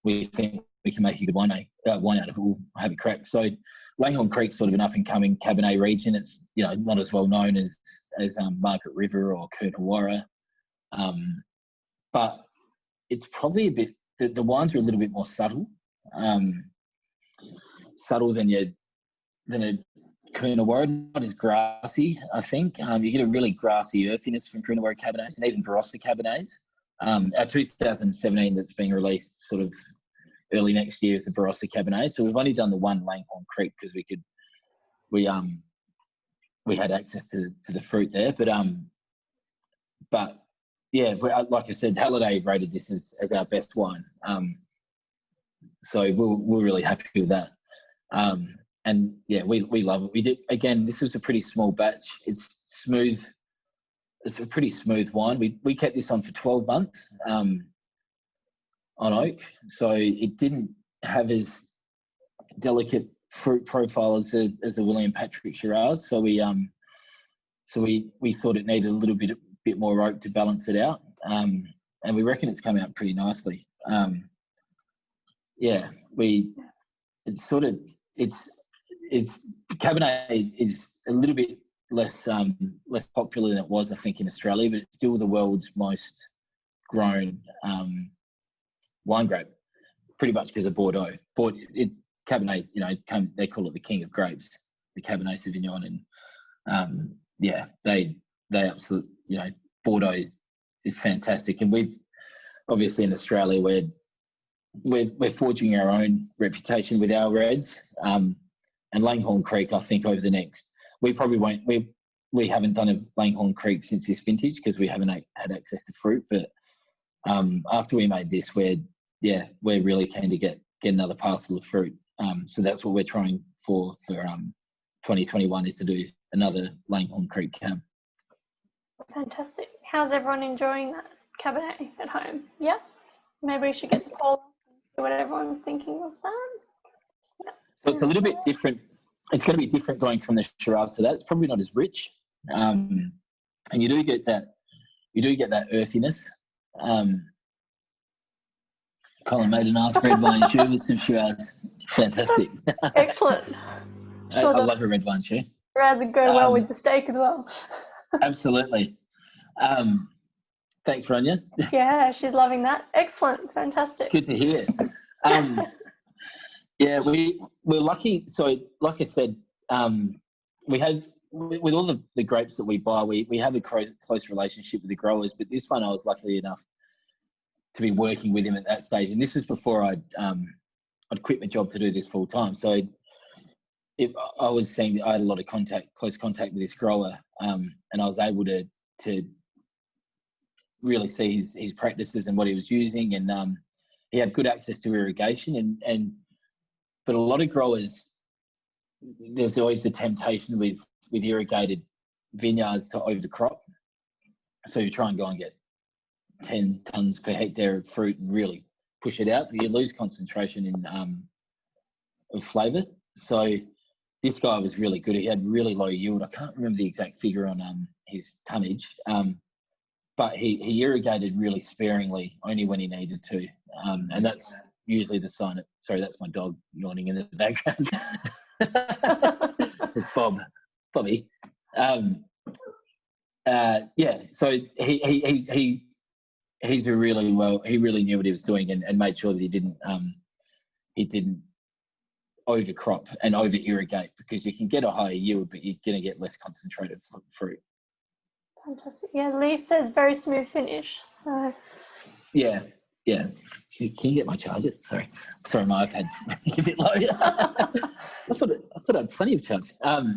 we think we can make a good wine out of it. We'll have a crack. So Langhorne Creek's sort of an up-and-coming Cabernet region. It's not as well known as Margaret River or Coonawarra, but it's probably a bit. The wines are a little bit more subtle than a Coonawarra, not as grassy, I think. You get a really grassy earthiness from Coonawarra Cabernets and even Barossa Cabernets. Our 2017 that's being released sort of early next year is the Barossa Cabernet. So we've only done the one Langhorne Creek because we had access to the fruit there. But yeah, like I said, Halliday rated this as our best wine. So we're really happy with that. And yeah, we love it. We did, again, this was a pretty small batch. It's smooth. It's a pretty smooth wine. We kept this on for 12 months on oak. So it didn't have as delicate fruit profile as the William Patrick Shiraz. So we thought it needed a little bit more oak to balance it out. And we reckon it's come out pretty nicely. Yeah, it's Cabernet is a little bit less popular than it was, I think, in Australia, but it's still the world's most grown wine grape, pretty much because of Bordeaux. Cabernet, they call it the king of grapes, the Cabernet Sauvignon, and yeah, they absolutely, Bordeaux is fantastic, and we've obviously in Australia we're forging our own reputation with our reds. And Langhorne Creek, I think over the next, we probably won't, we haven't done a Langhorne Creek since this vintage because we haven't had access to fruit. But after we made this, we're really keen to get another parcel of fruit. So that's what we're trying for 2021 is to do another Langhorne Creek cab. Fantastic. How's everyone enjoying that Cabernet at home? Yeah? Maybe we should get the poll and see what everyone's thinking of that. So it's a little bit different. It's going to be different going from the Shiraz to that. It's probably not as rich, and you do get that. You do get that earthiness. Colin made an ask red wine shoe with some Shiraz. Fantastic. Excellent. I love a red wine shoe. Shiraz would go well with the steak as well. Absolutely. Thanks, Rania. Yeah, she's loving that. Excellent. Fantastic. Good to hear. Yeah, we're lucky. So, like I said, we have, with all the grapes that we buy, we have a close relationship with the growers, but this one I was lucky enough to be working with him at that stage. And this is before I'd quit my job to do this full time. So I was seeing I had a lot of close contact with this grower, and I was able to really see his practices and what he was using, and he had good access to irrigation, but a lot of growers, there's always the temptation with irrigated vineyards to overcrop. So you try and go and get 10 tons per hectare of fruit and really push it out, but you lose concentration of flavour. So this guy was really good. He had really low yield. I can't remember the exact figure on his tonnage, but he irrigated really sparingly, only when he needed to, and that's usually the sign of, sorry, that's my dog yawning in the background. It's Bobby. Yeah, so he really knew what he was doing, and made sure that he didn't overcrop and over irrigate, because you can get a higher yield, but you're going to get less concentrated fruit. Fantastic. Yeah, Lee says very smooth finish. So yeah. Can you get my charger? Sorry, my iPad's a bit low. I thought I had plenty of charge.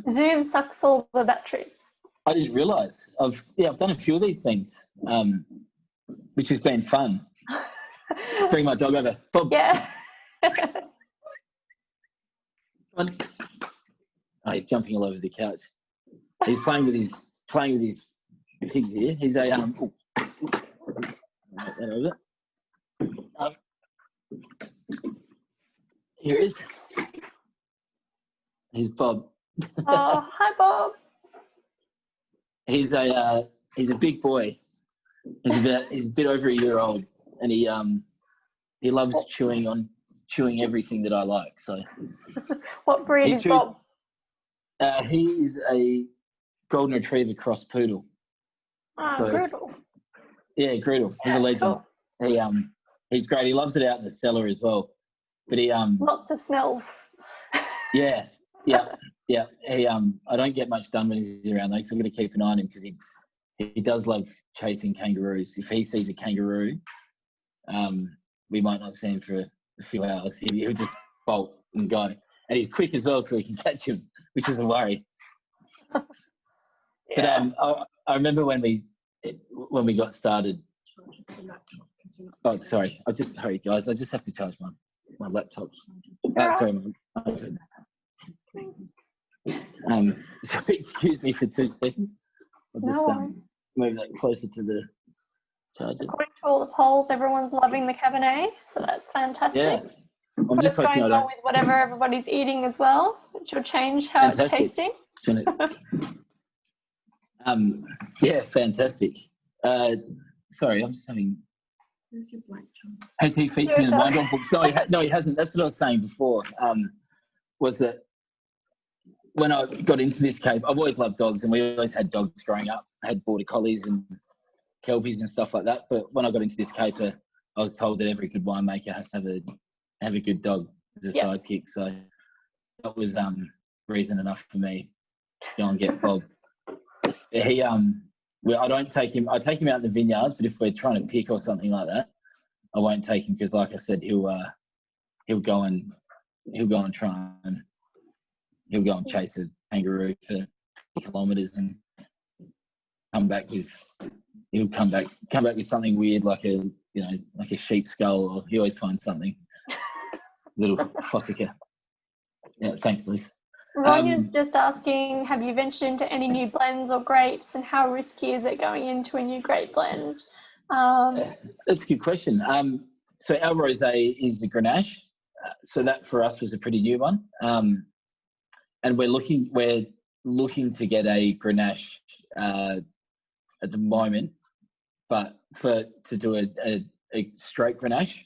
Zoom sucks all the batteries. I didn't realise. I've done a few of these things, which has been fun. Bring my dog over, Bob. Yeah. Oh, he's jumping all over the couch. He's playing with his pigs here. He's a that over. Here he is. He's Bob. Oh, hi, Bob. He's a big boy. He's a bit over a year old, and he loves chewing everything that I like. So, what breed is Bob? He is a golden retriever cross poodle. Groodle. Yeah, Groodle. He's a legend. Cool. He's great. He loves it out in the cellar as well. But he lots of smells. Yeah. He I don't get much done when he's around though, because I'm going to keep an eye on him, because he does love chasing kangaroos. If he sees a kangaroo, we might not see him for a few hours. He'll just bolt and go, and he's quick as well, so we can catch him, which is a worry. Yeah. But I remember when we got started. Oh, sorry. Hurry, guys. I just have to charge my laptop. Sorry. So excuse me for 2 seconds. I'll just move that closer to the charger. According to all the polls, everyone's loving the Cabernet, so that's fantastic. Yeah. I'm just going on with whatever everybody's eating as well, which will change how it's tasting. Yeah, fantastic. Sorry, I'm just having. Has he featured in the wine dog books? No, he hasn't. That's what I was saying before. Was that when I got into this cape, I've always loved dogs, and we always had dogs growing up. I had border collies and kelpies and stuff like that. But when I got into this caper, I was told that every good winemaker has to have a good dog as a sidekick. So that was reason enough for me to go and get Bob. I don't take him. I take him out in the vineyards, but if we're trying to pick or something like that, I won't take him, because, like I said, he'll go and try and he'll go and chase a kangaroo for kilometres and come back with something weird, like a sheep skull, or he always finds something little fossicker. Yeah, thanks, Liz. Ronya's just asking, have you ventured into any new blends or grapes, and how risky is it going into a new grape blend? That's a good question. So our rosé is the Grenache. So that for us was a pretty new one. And we're looking to get a Grenache at the moment, but to do a straight Grenache,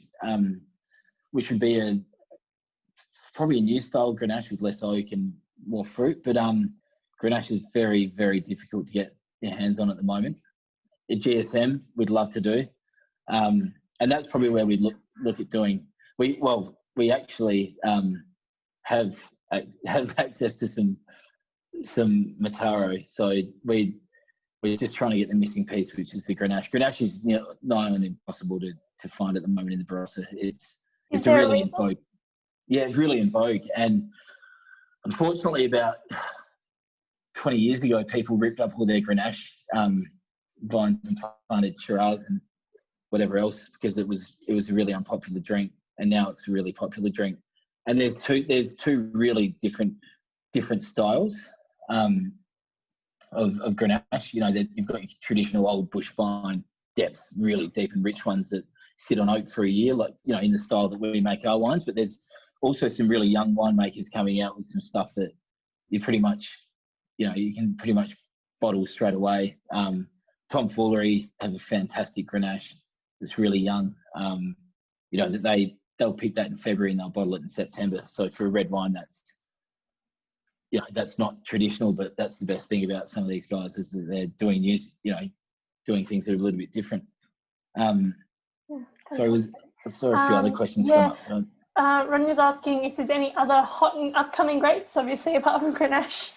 which would be probably a new style Grenache with less oak and more fruit. But Grenache is very, very difficult to get your hands on at the moment. At GSM, we'd love to do, and that's probably where we look at doing. We actually have access to some Mataro, so we're just trying to get the missing piece, which is the Grenache. Grenache is nigh on impossible to find at the moment in the Barossa. It's really in vogue. Yeah, it's really in vogue, and unfortunately, about 20 years ago, people ripped up all their Grenache vines and planted Shiraz and whatever else because it was a really unpopular drink, and now it's a really popular drink. And there's two really different styles of Grenache. You know, you've got your traditional old bush vine depth, really deep and rich ones that sit on oak for a year, like, you know, in the style that we make our wines. But there's also some really young winemakers coming out with some stuff that you pretty much, you know, you can pretty much bottle straight away. Tom Foolery have a fantastic Grenache that's really young. You know, that they'll pick that in February and they'll bottle it in September. So for a red wine, that's not traditional, but that's the best thing about some of these guys is that they're doing things that are a little bit different. So I saw a few other questions come up. Ronya's asking if there's any other hot and upcoming grapes, obviously apart from Grenache.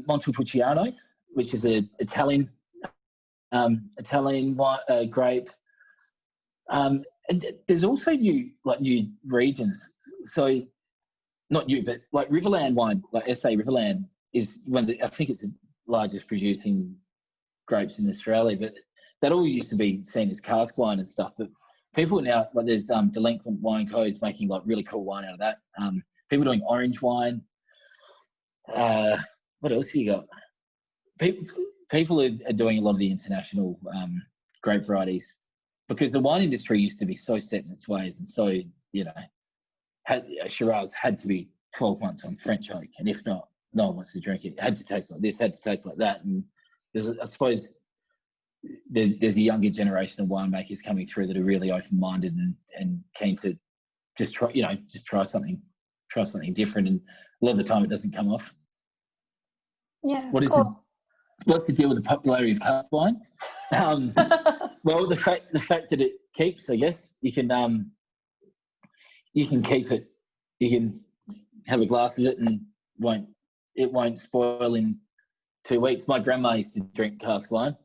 Montepulciano, which is an Italian grape. And there's also new regions. So not new, but like Riverland wine, like SA Riverland is I think it's the largest producing grapes in Australia, but that all used to be seen as cask wine and stuff. But people now, like there's Delinquent Wine Co. is making like really cool wine out of that. People doing orange wine. What else have you got? People are doing a lot of the international grape varieties because the wine industry used to be so set in its ways, and so, you know, Shiraz had to be 12 months on French oak, and if not, no one wants to drink it. It had to taste like this, had to taste like that. And I suppose there's a younger generation of winemakers coming through that are really open-minded and keen to just try something different. And a lot of the time, it doesn't come off. Yeah. What's the deal with the popularity of cask wine? Well, the fact that it keeps, I guess you can keep it. You can have a glass of it and it won't spoil in 2 weeks. My grandma used to drink cask wine.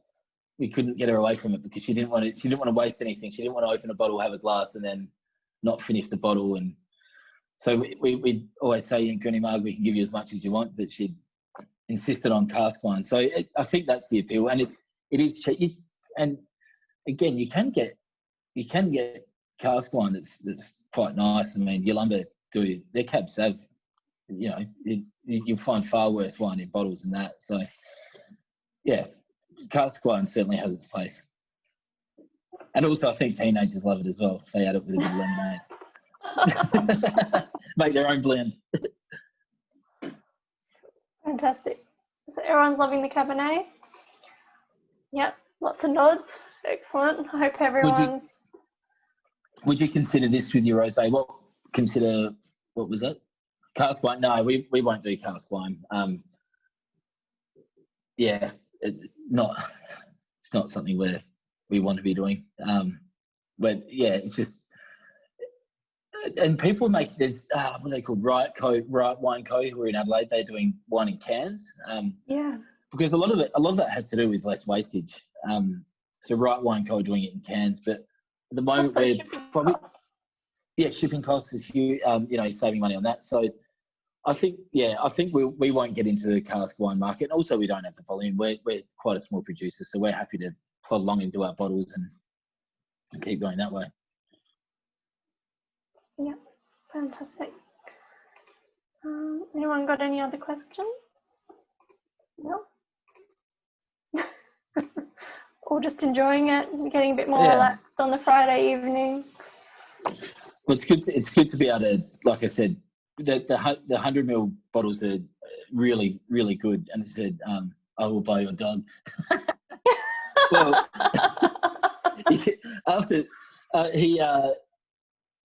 We couldn't get her away from it because she didn't want to waste anything. She didn't want to open a bottle, have a glass, and then not finish the bottle. And so we always say, Granny Marg, we can give you as much as you want, but she insisted on cask wine. So I think that's the appeal, and it is cheap. And again, you can get cask wine that's quite nice. I mean, Yolumba their cabs have, you know, you'll find far worse wine in bottles than that. So yeah, cask wine certainly has its place. And also, I think teenagers love it as well. They add it with a bit of lemonade. Make their own blend. Fantastic. So everyone's loving the Cabernet? Yep, lots of nods. Excellent. I hope everyone's... Would you consider this with your rosé? What was that? Cask wine? No, we won't do cask wine. It's not something we want to be doing. But yeah, it's just, and people make, there's what are they called, Riot Wine Co. who are in Adelaide. They're doing wine in cans. Because a lot of that has to do with less wastage. So Riot Wine Co. are doing it in cans, but at the moment we're probably shipping costs is huge. Saving money on that. So I think we won't get into the cask wine market. And also, we don't have the volume. We're quite a small producer, so we're happy to plod along and do our bottles and keep going that way. Yeah, Fantastic. Anyone got any other questions? No? Or just enjoying it and getting a bit more relaxed on the Friday evening? Well, it's good to be able to, like I said, the 100ml bottles are really, really good. And it said, I will buy your dog. Well, after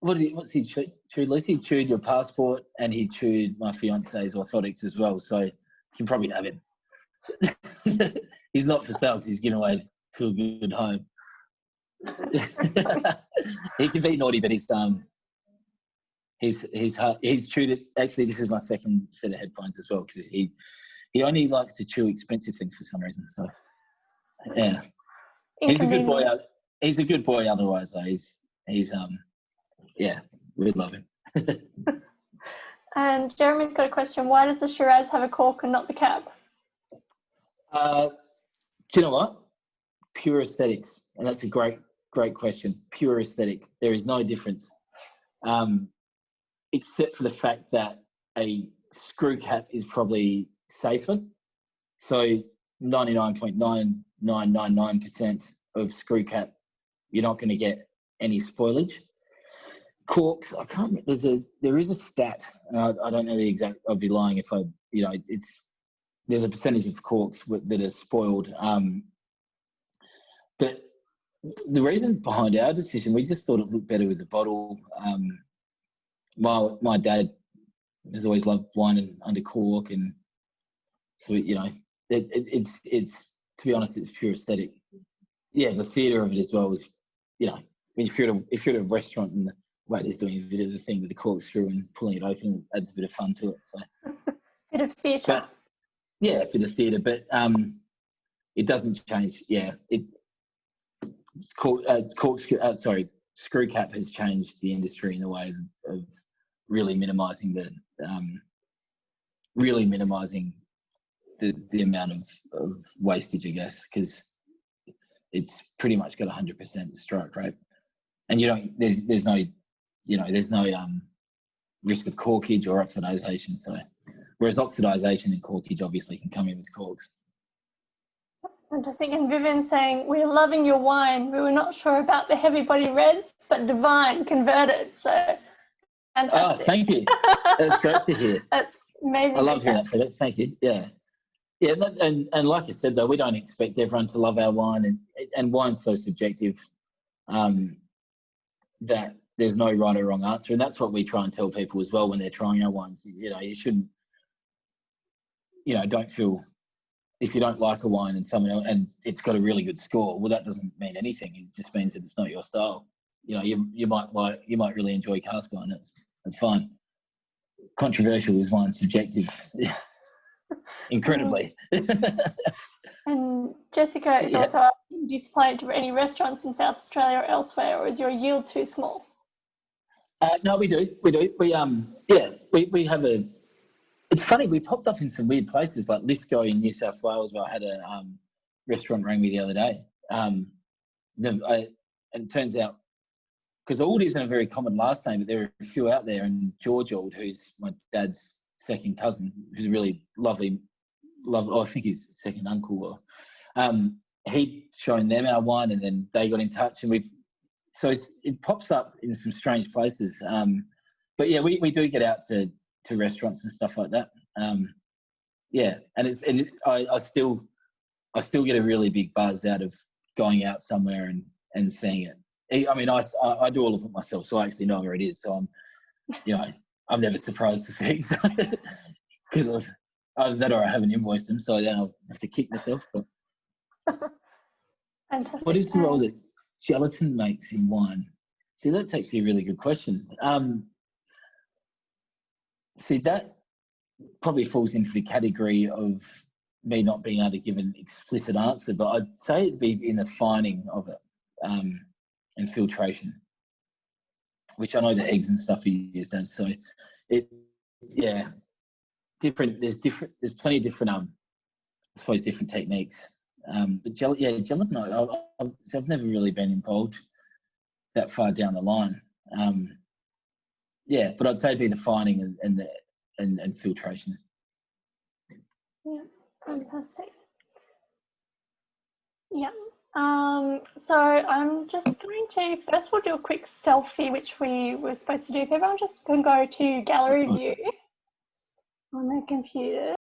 what's he chewed? Lucy chewed your passport, and he chewed my fiance's orthotics as well. So you can probably have him. He's not for sale because he's given away to a good home. He can be naughty, but he's chewed it. Actually, this is my second set of headphones as well, because he only likes to chew expensive things for some reason. So yeah, he's a good boy. He's a good boy. Otherwise, though, he's yeah, we love him. And Jeremy's got a question. Why does the Shiraz have a cork and not the cap? Do you know what? Pure aesthetics, and that's a great question. Pure aesthetic. There is no difference, except for the fact that a screw cap is probably safer. So 99.9999% of screw cap, you're not going to get any spoilage. Corks, I can't remember. There is a stat, and I don't know the exact. I'd be lying if there's a percentage of corks that are spoiled. But the reason behind our decision, we just thought it looked better with the bottle. My dad has always loved wine under cork, and so it's to be honest, it's pure aesthetic. Yeah, the theatre of it as well was, if you're at a restaurant and the waiter's doing a bit of the thing with the corkscrew and pulling it open, it adds a bit of fun to it. So bit of theatre. Yeah, a bit of theatre, but it doesn't change. Yeah, it's called screw cap has changed the industry in a way of really minimising the amount of wastage, I guess, because it's pretty much got 100% strike rate, and there's no risk of corkage or oxidization. So whereas oxidization and corkage obviously can come in with corks. Fantastic. And Vivian's saying, we're loving your wine. We were not sure about the heavy body reds, but divine, converted. So fantastic. Oh, thank you. That's great to hear. That's amazing. I love hearing that, Philip. Thank you. Yeah. Yeah, and like I said, though, we don't expect everyone to love our wine, and wine's so subjective that there's no right or wrong answer, and that's what we try and tell people as well when they're trying our wines. You shouldn't, don't feel, if you don't like a wine and it's got a really good score, well, that doesn't mean anything. It just means that it's not your style. You might really enjoy cask wine. That's fine. Controversial is wine subjective. Incredibly. And Jessica is also asking, do you supply it to any restaurants in South Australia or elsewhere, or is your yield too small? No, we do. We have it's funny, we popped up in some weird places like Lithgow in New South Wales, where I had a restaurant rang me the other day. And it turns out, because Auld isn't a very common last name, but there are a few out there, and George Auld, who's my dad's second cousin, who's a really lovely, I think he's second uncle, he'd shown them our wine, and then they got in touch, and it pops up in some strange places. But yeah, we do get out to restaurants and stuff like that. And I still get a really big buzz out of going out somewhere and seeing it. I mean, I do all of it myself, so I actually know where it is. So I'm never surprised to see it because of either that or I haven't invoiced them, so then I'll have to kick myself. But fantastic. What is the role that gelatin makes in wine? See, that's actually a really good question. See, that probably falls into the category of me not being able to give an explicit answer, but I'd say it'd be in the fining of it and filtration, which I know the eggs and stuff are used as. So there's plenty of different, I suppose, different techniques. But gelatin, I've never really been involved that far down the line. yeah, but I'd say it'd be the fining and filtration. Yeah, fantastic. Yeah. So I'm just going to, first we'll do a quick selfie, which we were supposed to do. If everyone just can go to gallery view on their computer.